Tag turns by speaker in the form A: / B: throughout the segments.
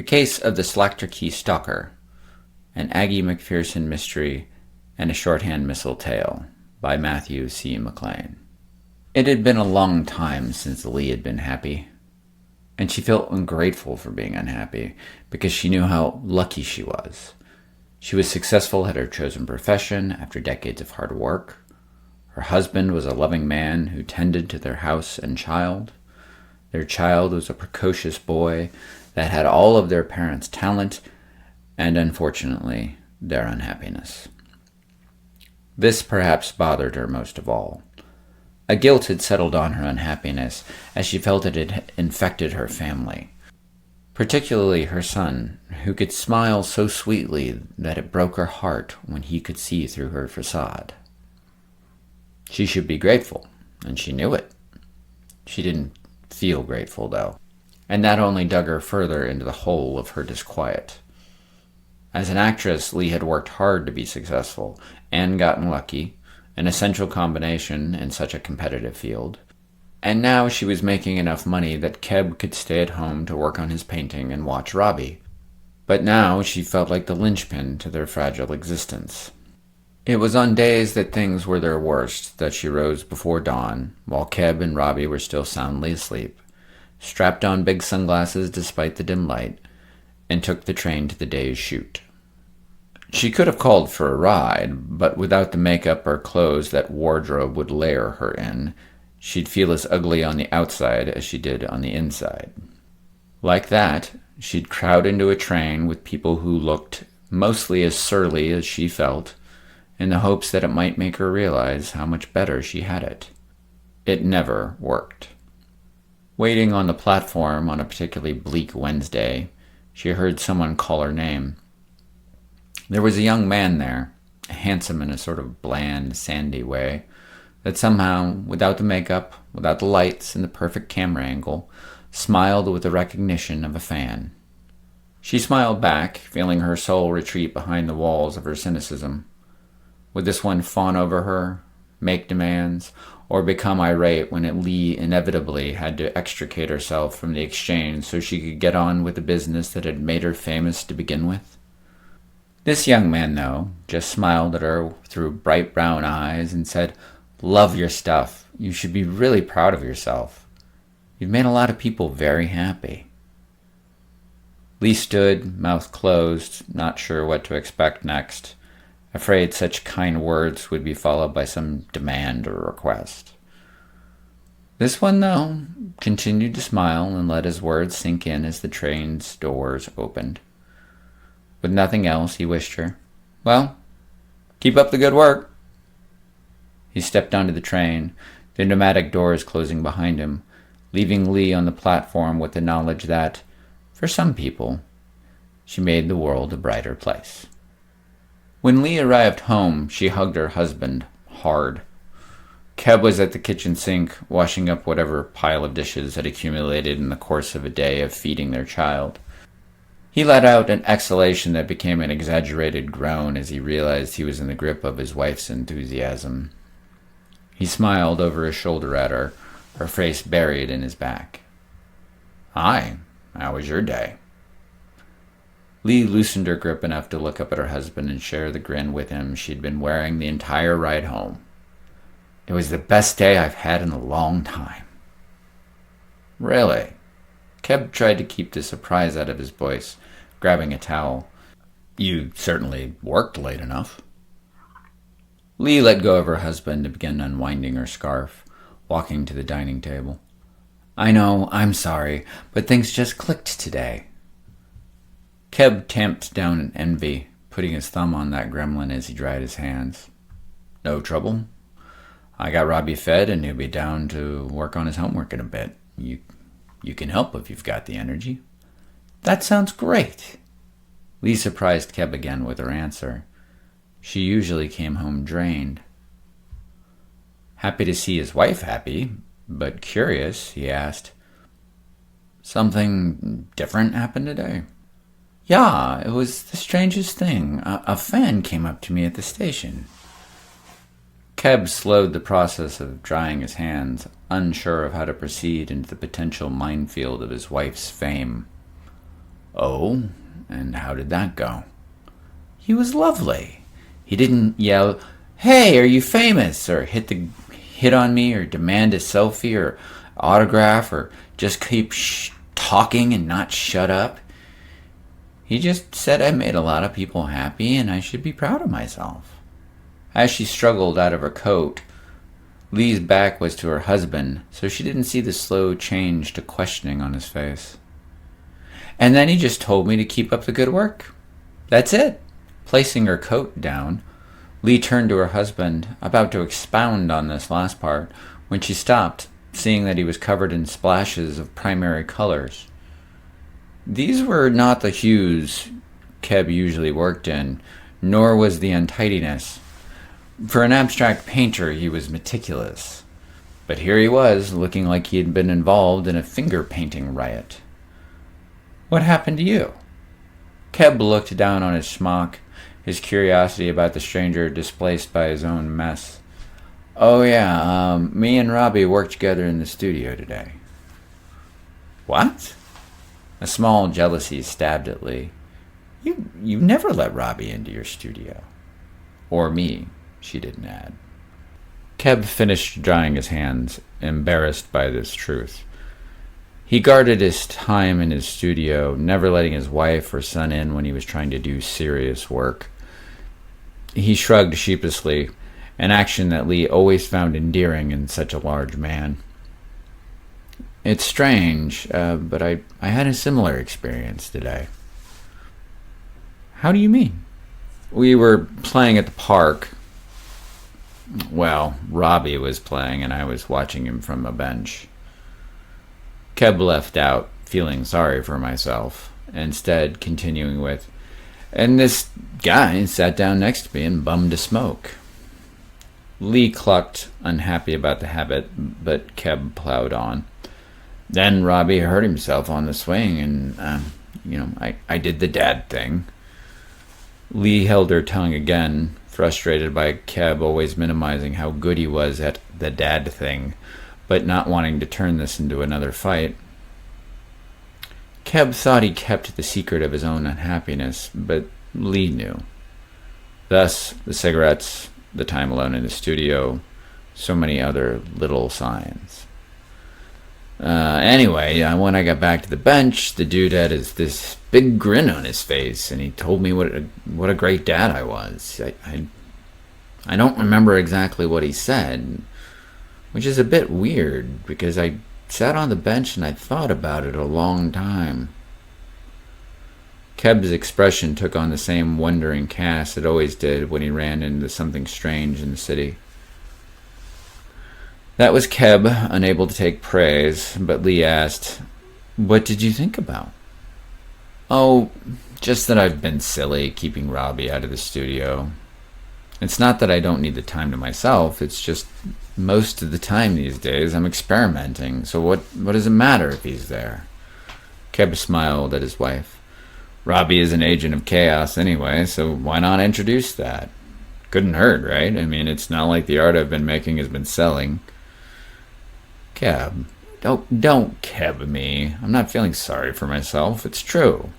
A: Case of the Slakterqay Stalker, an Aggie McPherson mystery and a shorthand missile tale by Matthew C. McLean. It had been a long time since Lee had been happy, and she felt ungrateful for being unhappy because she knew how lucky she was. She was successful at her chosen profession after decades of hard work. Her husband was a loving man who tended to their house and child. Their child was a precocious boy that had all of their parents' talent and, unfortunately, their unhappiness. This perhaps bothered her most of all. A guilt had settled on her unhappiness as she felt it had infected her family, particularly her son, who could smile so sweetly that it broke her heart when he could see through her facade. She should be grateful, and she knew it. She didn't feel grateful, though, and that only dug her further into the hole of her disquiet. As an actress, Lee had worked hard to be successful and gotten lucky, an essential combination in such a competitive field. And now she was making enough money that Keb could stay at home to work on his painting and watch Robbie. But now she felt like the linchpin to their fragile existence. It was on days that things were their worst that she rose before dawn, while Keb and Robbie were still soundly asleep, strapped on big sunglasses despite the dim light, and took the train to the day's shoot. She could have called for a ride, but without the makeup or clothes that wardrobe would layer her in, she'd feel as ugly on the outside as she did on the inside. Like that, she'd crowd into a train with people who looked mostly as surly as she felt, in the hopes that it might make her realize how much better she had it. It never worked. Waiting on the platform on a particularly bleak Wednesday, she heard someone call her name. There was a young man there, handsome in a sort of bland, sandy way, that somehow, without the makeup, without the lights and the perfect camera angle, smiled with the recognition of a fan. She smiled back, feeling her soul retreat behind the walls of her cynicism. Would this one fawn over her, make demands, or become irate when Lee inevitably had to extricate herself from the exchange so she could get on with the business that had made her famous to begin with? This young man, though, just smiled at her through bright brown eyes and said, "Love your stuff. You should be really proud of yourself. You've made a lot of people very happy." Lee stood, mouth closed, not sure what to expect next, afraid such kind words would be followed by some demand or request. This one, though, continued to smile and let his words sink in as the train's doors opened. With nothing else, he wished her, "Well, keep up the good work." He stepped onto the train, the pneumatic doors closing behind him, leaving Lee on the platform with the knowledge that, for some people, she made the world a brighter place. When Lee arrived home, she hugged her husband hard. Keb was at the kitchen sink, washing up whatever pile of dishes had accumulated in the course of a day of feeding their child. He let out an exhalation that became an exaggerated groan as he realized he was in the grip of his wife's enthusiasm. He smiled over his shoulder at her, her face buried in his back. "Hi, how was your day?" Lee loosened her grip enough to look up at her husband and share the grin with him she'd been wearing the entire ride home. "It was the best day I've had in a long time." "Really?" Keb tried to keep the surprise out of his voice, grabbing a towel. "You certainly worked late enough." Lee let go of her husband and began unwinding her scarf, walking to the dining table. "I know, I'm sorry, but things just clicked today." Keb tamped down in envy, putting his thumb on that gremlin as he dried his hands. "No trouble. I got Robbie fed and he'll be down to work on his homework in a bit. You can help if you've got the energy." "That sounds great." Lee surprised Keb again with her answer. She usually came home drained. Happy to see his wife happy, but curious, he asked, "Something different happened today?" "Yeah, it was the strangest thing. A fan came up to me at the station." Keb slowed the process of drying his hands, unsure of how to proceed into the potential minefield of his wife's fame. Oh, and how did that go? He was lovely. He didn't yell, "Hey, are you famous?" or hit on me or demand a selfie or autograph or just keep talking and not shut up. He just said I made a lot of people happy and I should be proud of myself. As she struggled out of her coat, Lee's back was to her husband, so she didn't see the slow change to questioning on his face. And then he just told me to keep up the good work. That's it. Placing her coat down, Lee turned to her husband, about to expound on this last part, when she stopped, seeing that he was covered in splashes of primary colors. These were not the hues Keb usually worked in, nor was the untidiness. For an abstract painter, he was meticulous. But here he was, looking like he had been involved in a finger-painting riot. What happened to you? Keb looked down on his smock, his curiosity about the stranger displaced by his own mess. Oh yeah, me and Robbie worked together in the studio today. What? A small jealousy stabbed at Lee. You never let Robbie into your studio. Or me, she didn't add. Keb finished drying his hands, embarrassed by this truth. He guarded his time in his studio, never letting his wife or son in when he was trying to do serious work. He shrugged sheepishly, an action that Lee always found endearing in such a large man. It's strange, but I had a similar experience today. How do you mean? We were playing at the park. Well, Robbie was playing and I was watching him from a bench. Keb left out, feeling sorry for myself, instead continuing with, and this guy sat down next to me and bummed a smoke. Lee clucked, unhappy about the habit, but Keb plowed on. Then Robbie hurt himself on the swing, and, I did the dad thing. Lee held her tongue again, frustrated by Keb always minimizing how good he was at the dad thing, but not wanting to turn this into another fight. Keb thought he kept the secret of his own unhappiness, but Lee knew. Thus, the cigarettes, the time alone in the studio, so many other little signs. Anyway, when I got back to the bench, the dude had this big grin on his face, and he told me what a great dad I was. I don't remember exactly what he said, which is a bit weird, because I sat on the bench and I thought about it a long time. Keb's expression took on the same wondering cast it always did when he ran into something strange in the city. That was Keb, unable to take praise, but Lee asked, "What did you think about?" "Oh, just that I've been silly keeping Robbie out of the studio. It's not that I don't need the time to myself, it's just most of the time these days I'm experimenting, so what does it matter if he's there?" Keb smiled at his wife. "Robbie is an agent of chaos anyway, so why not introduce that? Couldn't hurt, right? I mean, it's not like the art I've been making has been selling." "Keb, don't Keb me. I'm not feeling sorry for myself. It's true.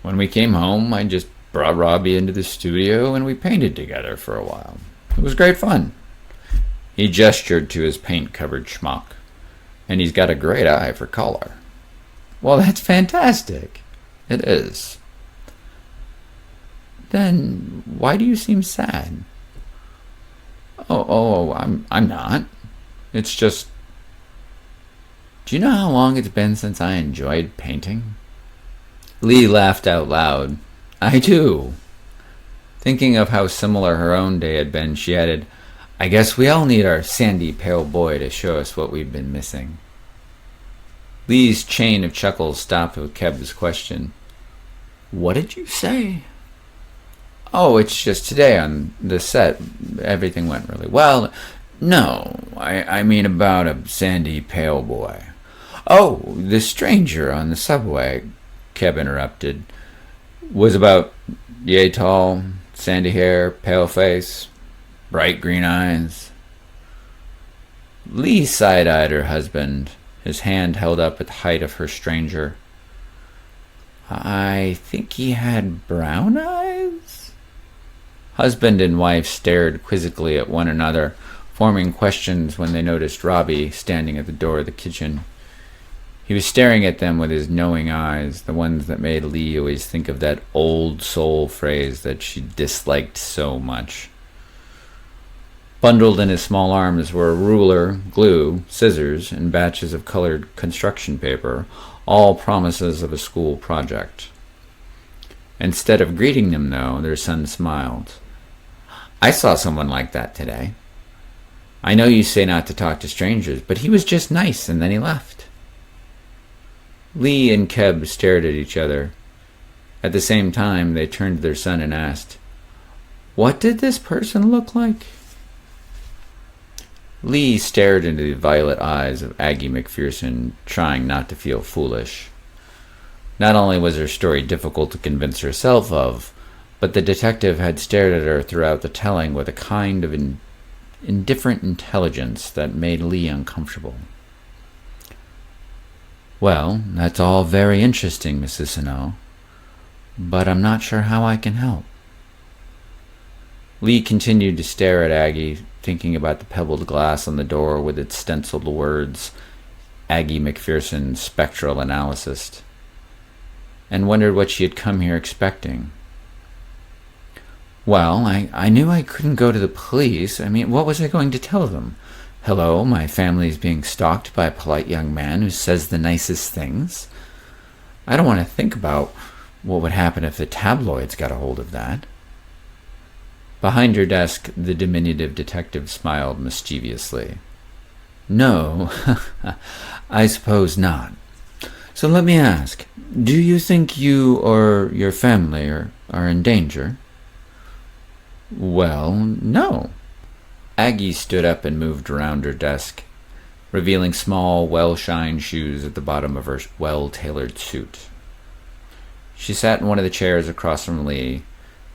A: When we came home, I just brought Robbie into the studio and we painted together for a while. It was great fun." He gestured to his paint-covered schmuck. "And he's got a great eye for color." "Well, that's fantastic." "It is." "Then why do you seem sad?" Oh, I'm not. It's just... Do you know how long it's been since I enjoyed painting?" Lee laughed out loud. "I do." Thinking of how similar her own day had been, she added, "I guess we all need our sandy pale boy to show us what we've been missing." Lee's chain of chuckles stopped with Keb's question. "What did you say?" "Oh, it's just today on the set. Everything went really well." "No, I mean about a sandy pale boy." "Oh, the stranger on the subway," Keb interrupted, "was about yay tall, sandy hair, pale face, bright green eyes." Lee side-eyed her husband, his hand held up at the height of her stranger. I think he had brown eyes? Husband and wife stared quizzically at one another, forming questions when they noticed Robbie standing at the door of the kitchen. He was staring at them with his knowing eyes, the ones that made Lee always think of that old soul phrase that she disliked so much. Bundled in his small arms were a ruler, glue, scissors, and batches of colored construction paper, all promises of a school project. Instead of greeting them, though, their son smiled. "I saw someone like that today. I know you say not to talk to strangers, but he was just nice, and then he left." Lee and Keb stared at each other. At the same time, they turned to their son and asked, "What did this person look like?" Lee stared into the violet eyes of Aggie McPherson, trying not to feel foolish. Not only was her story difficult to convince herself of, but the detective had stared at her throughout the telling with a kind of indifferent intelligence that made Lee uncomfortable. "Well, that's all very interesting, Mrs. Snow, but I'm not sure how I can help." Lee continued to stare at Aggie, thinking about the pebbled glass on the door with its stenciled words, Aggie McPherson, Spectral Analysis, and wondered what she had come here expecting. "Well, I knew I couldn't go to the police. I mean, what was I going to tell them? Hello, my family is being stalked by a polite young man who says the nicest things. I don't want to think about what would happen if the tabloids got a hold of that." Behind her desk, the diminutive detective smiled mischievously. "No, I suppose not. So let me ask, do you think you or your family are in danger?" "Well, no." Aggie stood up and moved around her desk, revealing small, well-shined shoes at the bottom of her well-tailored suit. She sat in one of the chairs across from Lee,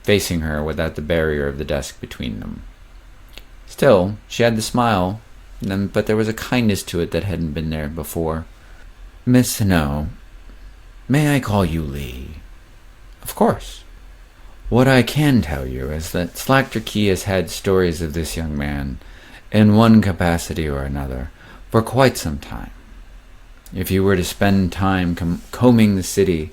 A: facing her without the barrier of the desk between them. Still, she had the smile, but there was a kindness to it that hadn't been there before. "Miss Snow, may I call you Lee?" "Of course." "What I can tell you is that Slakterqay has had stories of this young man, in one capacity or another, for quite some time. If you were to spend time combing the city,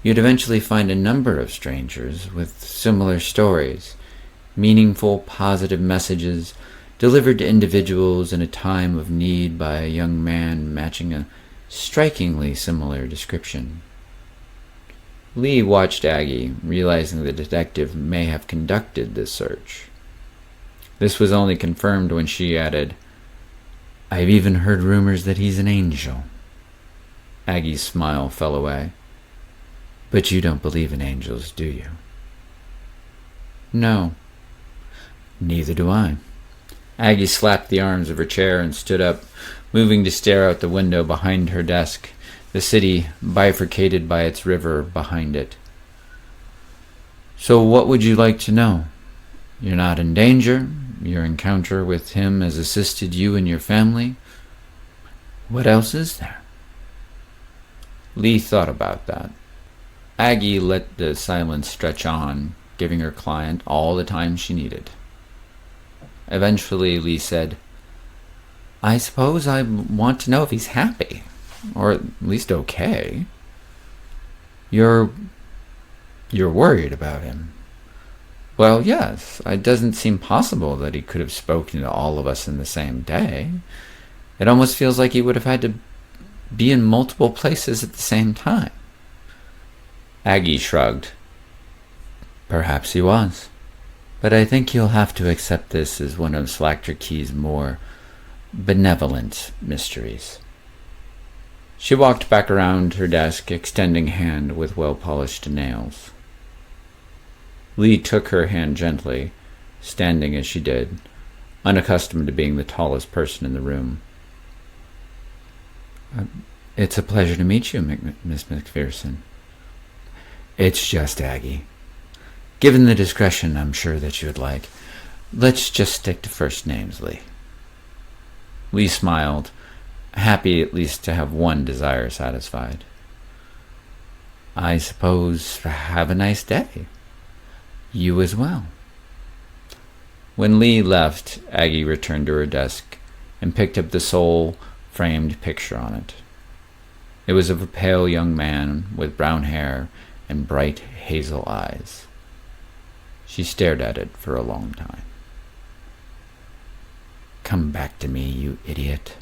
A: you'd eventually find a number of strangers with similar stories, meaningful, positive messages delivered to individuals in a time of need by a young man matching a strikingly similar description." Lee watched Aggie, realizing the detective may have conducted this search. This was only confirmed when she added, "I've even heard rumors that he's an angel." Aggie's smile fell away. "But you don't believe in angels, do you?" "No." "Neither do I." Aggie slapped the arms of her chair and stood up, moving to stare out the window behind her desk, the city bifurcated by its river behind it. "So what would you like to know? You're not in danger. Your encounter with him has assisted you and your family. What else is there?" Lee thought about that. Aggie let the silence stretch on, giving her client all the time she needed. Eventually, Lee said, "I suppose I want to know if he's happy, or at least okay." You're worried about him?" "Well, yes. It doesn't seem possible that he could have spoken to all of us in the same day. It almost feels like he would have had to be in multiple places at the same time." Aggie shrugged. "Perhaps he was. But I think you'll have to accept this as one of Slakterqay's more benevolent mysteries." She walked back around her desk, extending hand with well-polished nails. Lee took her hand gently, standing as she did, unaccustomed to being the tallest person in the room. "It's a pleasure to meet you, Miss McPherson." "It's just Aggie. Given the discretion I'm sure that you would like, let's just stick to first names, Lee." Lee smiled, happy at least to have one desire satisfied. I suppose have a nice day. You as well. When Lee left, Aggie returned to her desk and picked up the sole framed picture on it. It was of a pale young man with brown hair and bright hazel eyes. She stared at it for a long time. Come back to me, you idiot,